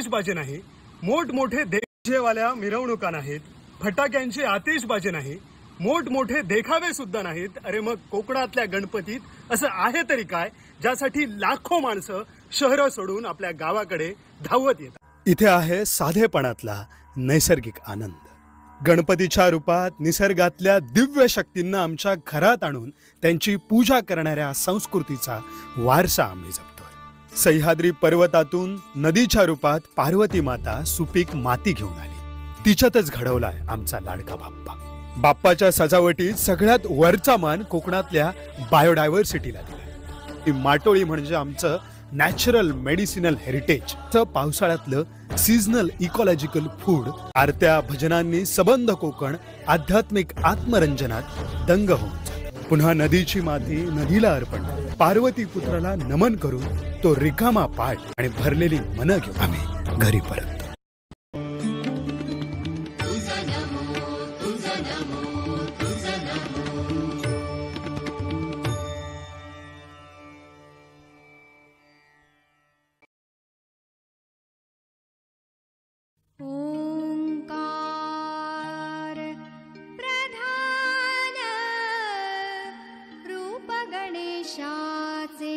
आतिषबाजी नाही, मोठमोठे देशवाल्या मिरवणुका नाहीत, फटाक्यांची आतिषबाजी नाही, मोठमोठे देखावे सुद्धा नाहीत. अरे मग कोकणातल्या गणपतीत असं आहे तरी काय, ज्यासाठी लाखो माणसं शहरं सोडून आपल्या गावाकडे धावत येतात. इथे आहे साधेपणातला नैसर्गिक आनंद. गणपतीच्या रूपात निसर्गातल्या दिव्य शक्तींना आमच्या घरात आणून त्यांची पूजा करणाऱ्या संस्कृतीचा वारसा आम्ही जपतोय. सह्याद्री पर्वतातून नदीच्या रूपात पार्वती माता सुपीक माती घेऊन आली. तिच्यातच घडवलाय आमचा लाडका बाप्पा. बाप्पाच्या सजावटीत सगळ्यात वरचा मान कोकणातल्या बायोडायव्हर्सिटीला दिलाय. ही माटोळी म्हणजे आमचं नॅचरल मेडिसिनल हेरिटेज. पावसाळ्यातलं सीझनल इकॉलॉजिकल फूड. आरत्या भजनांनी सबंध कोकण आध्यात्मिक आत्मरंजनात दंग होऊन जातं. पुन्हा नदीची माती नदीला अर्पण, पार्वती पुत्राला नमन करून तो रिकामा पाठ आणि भरलेली मनं घेऊन आम्ही घरी परततो. गणेशाचे